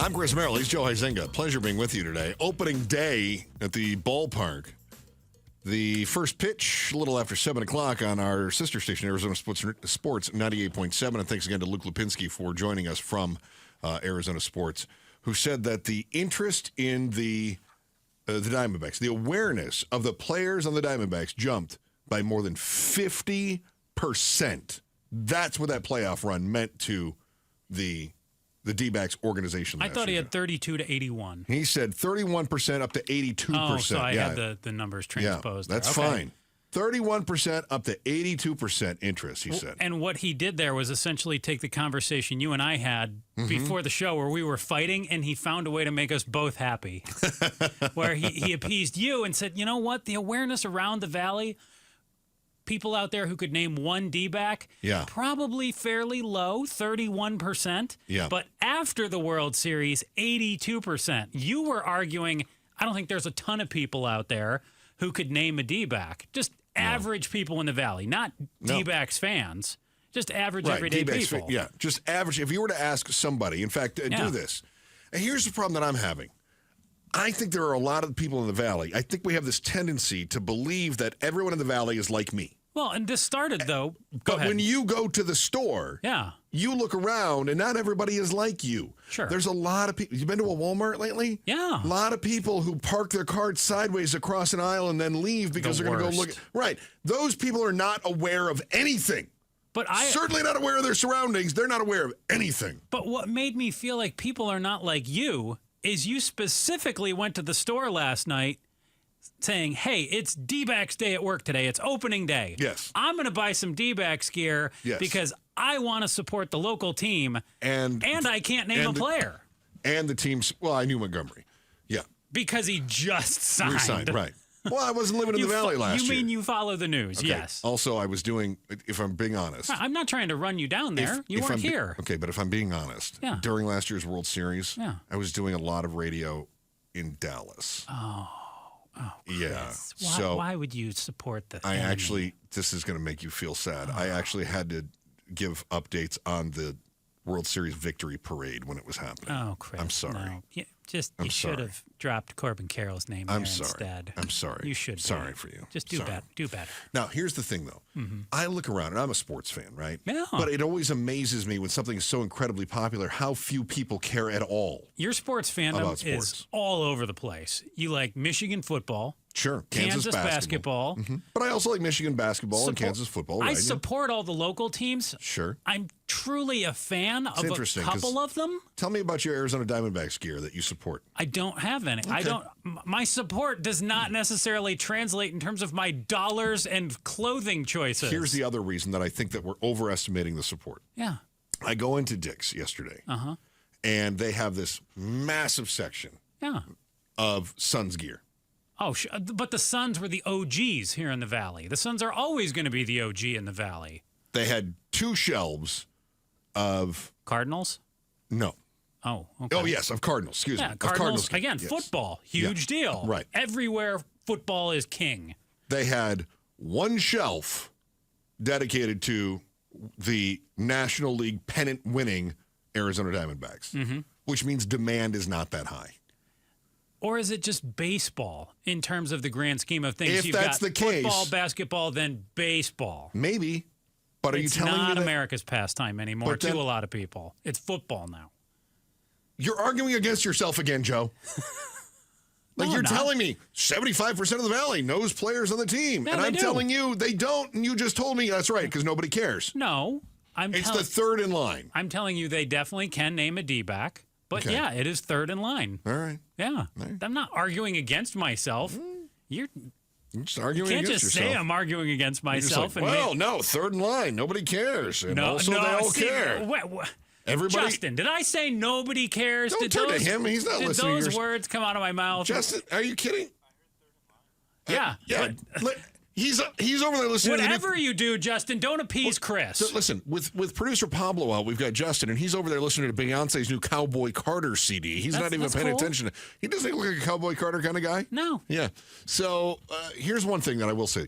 I'm Chris Merrill. He's Joe Huizenga. Pleasure being with you today. Opening day at the ballpark. The first pitch, a little after 7 o'clock on our sister station, Arizona Sports 98.7. And thanks again to Luke Lipinski for joining us from Arizona Sports, who said that the interest in the Diamondbacks, the awareness of the players on the Diamondbacks jumped by more than 50%. That's what that playoff run meant to the D-backs organization. I thought he had 32 to 81. He said 31% up to 82%. Oh, so I had the numbers transposed. Yeah, that's fine. 31% up to 82% interest, he said. And what he did there was essentially take the conversation you and I had before the show where we were fighting, and he found a way to make us both happy. Where he appeased you and said, you know what, the awareness around the Valley, people out there who could name one D-back, probably fairly low, 31%. Yeah. But after the World Series, 82%. You were arguing, I don't think there's a ton of people out there who could name a D-back. Just average people in the Valley, not D-backs fans. Just average, everyday people. Just average. If you were to ask somebody, in fact, do this. And here's the problem that I'm having. I think there are a lot of people in the Valley. I think we have this tendency to believe that everyone in the Valley is like me. Well, and this started, though. But when you go to the store, you look around, and not everybody is like you. Sure. There's a lot of people. You've been to a Walmart lately? Yeah. A lot of people who park their cart sideways across an aisle and then leave because they're going to go look. Right. Those people are not aware of anything. But certainly not aware of their surroundings. They're not aware of anything. But what made me feel like people are not like you is you specifically went to the store last night saying, hey, it's D-backs day at work today. It's opening day. Yes. I'm going to buy some D-backs gear because I want to support the local team, and I can't name a player. And the team's, well, I knew Montgomery. Yeah. Because he just signed. Resigned, right. Well, I wasn't living in the Valley last year. You mean you follow the news, okay. Yes. Also, I was doing, if I'm being honest. I'm not trying to run you down there. You weren't here. Okay, but if I'm being honest, during last year's World Series, I was doing a lot of radio in Dallas. Oh, yeah. Why would you support the I actually, this is going to make you feel sad. I actually had to give updates on the World Series victory parade when it was happening. Oh, Chris. I'm sorry. No. You should have dropped Corbin Carroll's name there instead. I'm sorry. You should. Sorry for you. Just do better. Now, here's the thing, though. I look around, and I'm a sports fan, right? Yeah. But it always amazes me when something is so incredibly popular, how few people care at all. Your sports fandom is all over the place. You like Michigan football. Sure. Kansas basketball. But I also like Michigan basketball and Kansas football. Right? I support all the local teams. Sure. I'm truly a fan of a couple of them. Tell me about your Arizona Diamondbacks gear that you support. I don't have any. Okay. My support does not necessarily translate in terms of my dollars and clothing choices. Here's the other reason that I think that we're overestimating the support. Yeah. I go into Dick's yesterday. And they have this massive section of Suns gear. Oh, but the Suns were the OGs here in the Valley. The Suns are always going to be the OG in the Valley. They had 2 shelves of... Cardinals? No. Oh, okay. Oh, yes, of Cardinals. Excuse me. Cardinals. Again, football. Huge deal. Right. Everywhere football is king. They had 1 shelf dedicated to the National League pennant-winning Arizona Diamondbacks, which means demand is not that high. Or is it just baseball in terms of the grand scheme of things? If that's the case, football, basketball, then baseball. Maybe. But are you telling me it's not America's pastime anymore to a lot of people. It's football now. You're arguing against yourself again, Joe. You're telling me 75% of the Valley knows players on the team. Yeah, and I'm telling you they don't, and you just told me that's right, because nobody cares. No. It's the third in line. I'm telling you they definitely can name a D-back. But it is third in line. All right. Yeah. Right. I'm not arguing against myself. You're just arguing you can't against just yourself. say I'm arguing against myself. No, third in line. Nobody cares. And they all care. Everybody. Justin, did I say nobody cares? Don't turn to him. He's not listening. Did those words come out of my mouth? Justin, are you kidding? Yeah. He's over there listening. Whatever you do, Justin, don't appease Chris. So listen, with producer Pablo out, we've got Justin, and he's over there listening to Beyonce's new Cowboy Carter CD. He's not even paying attention. He doesn't look like a Cowboy Carter kind of guy. No. Yeah. So here's one thing that I will say.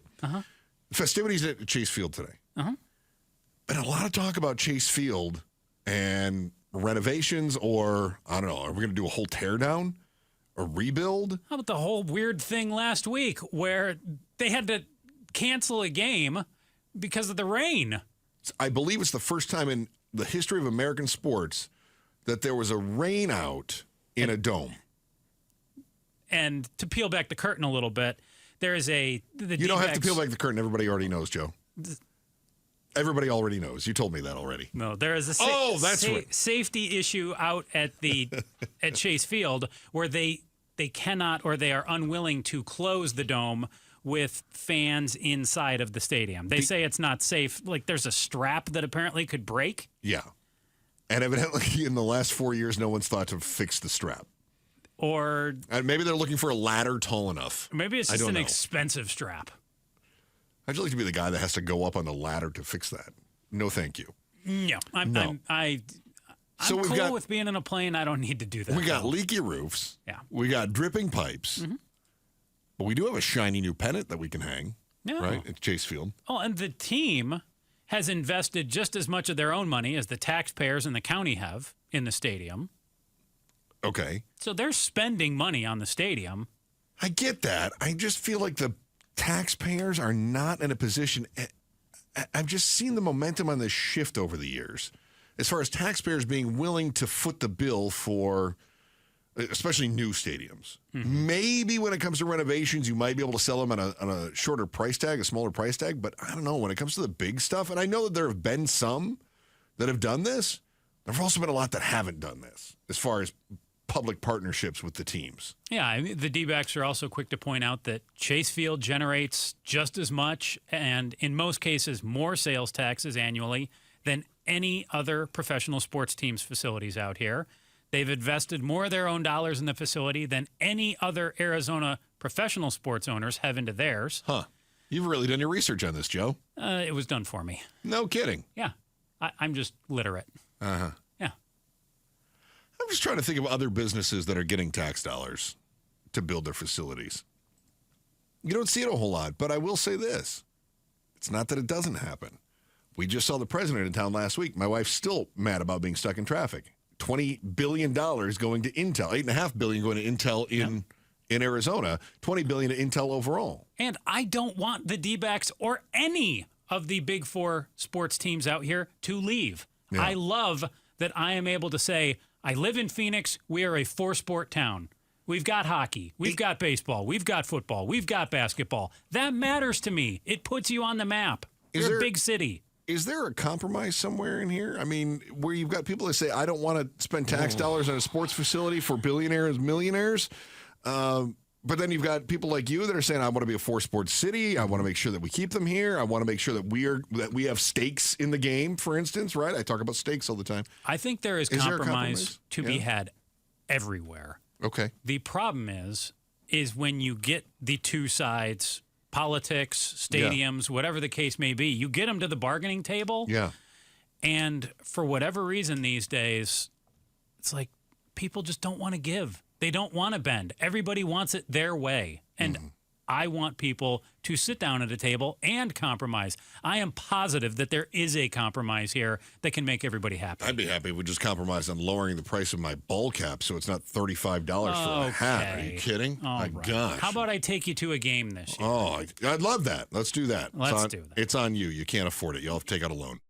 Festivities at Chase Field today. Been a lot of talk about Chase Field and renovations, or I don't know, are we going to do a whole teardown? A rebuild? How about the whole weird thing last week where they had to cancel a game because of the rain? I believe it's the first time in the history of American sports that there was a rain out in a dome. And to peel back the curtain a little bit, there is you don't have to peel back the curtain. Everybody already knows, Joe. Everybody already knows. You told me that already. No, there is a safety issue out at at Chase Field where they cannot, or they are unwilling to close the dome with fans inside of the stadium. They say it's not safe. Like there's a strap that apparently could break. Yeah. And evidently in the last 4 years, no one's thought to fix the strap. And maybe they're looking for a ladder tall enough. Maybe it's just an expensive strap. I'd like to be the guy that has to go up on the ladder to fix that. No, thank you. No, I'm cool with being in a plane. I don't need to do that. We got leaky roofs. Yeah. We got dripping pipes. Mm-hmm. But we do have a shiny new pennant that we can hang. Yeah. Right? At Chase Field. Oh, and the team has invested just as much of their own money as the taxpayers and the county have in the stadium. Okay. So they're spending money on the stadium. I get that. I just feel like the taxpayers are not in a position. I've just seen the momentum on this shift over the years as far as taxpayers being willing to foot the bill for especially new stadiums. Mm-hmm. Maybe when it comes to renovations, you might be able to sell them on a shorter price tag, a smaller price tag. But I don't know. When it comes to the big stuff, and I know that there have been some that have done this, there have also been a lot that haven't done this as far as public partnerships with the teams. Yeah, I mean, the Dbacks are also quick to point out that Chase Field generates just as much and in most cases more sales taxes annually than any other professional sports team's facilities out here. They've invested more of their own dollars in the facility than any other Arizona professional sports owners have into theirs. Huh. You've really done your research on this, Joe. It was done for me. No kidding. Yeah. I'm just literate. Uh-huh. Yeah. I'm just trying to think of other businesses that are getting tax dollars to build their facilities. You don't see it a whole lot, but I will say this. It's not that it doesn't happen. We just saw the president in town last week. My wife's still mad about being stuck in traffic. $20 billion going to Intel, $8.5 billion going to Intel in Arizona, $20 billion to Intel overall. And I don't want the D-backs or any of the big four sports teams out here to leave. Yeah. I love that I am able to say, I live in Phoenix. We are a four-sport town. We've got hockey. We've got baseball. We've got football. We've got basketball. That matters to me. It puts you on the map. You're a big city. Is there a compromise somewhere in here? I mean, where you've got people that say, I don't want to spend tax dollars on a sports facility for billionaires, millionaires. But then you've got people like you that are saying, I want to be a four-sport city. I want to make sure that we keep them here. I want to make sure that we have stakes in the game, for instance, right? I talk about stakes all the time. I think there is compromise to be had everywhere. Okay. The problem is when you get the two sides, politics, stadiums, whatever the case may be, you get them to the bargaining table. Yeah. And for whatever reason these days, it's like people just don't want to give. They don't want to bend. Everybody wants it their way. And I want people to sit down at a table and compromise. I am positive that there is a compromise here that can make everybody happy. I'd be happy if we just compromise on lowering the price of my ball cap so it's not $35 for a hat. Are you kidding? My gosh. How about I take you to a game this year? Oh, I'd love that. Let's do that. Let's do that. It's on you. You can't afford it. You'll have to take out a loan.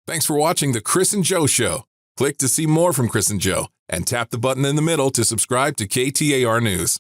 Thanks for watching the Chris and Joe Show. Click to see more from Chris and Joe and tap the button in the middle to subscribe to KTAR News.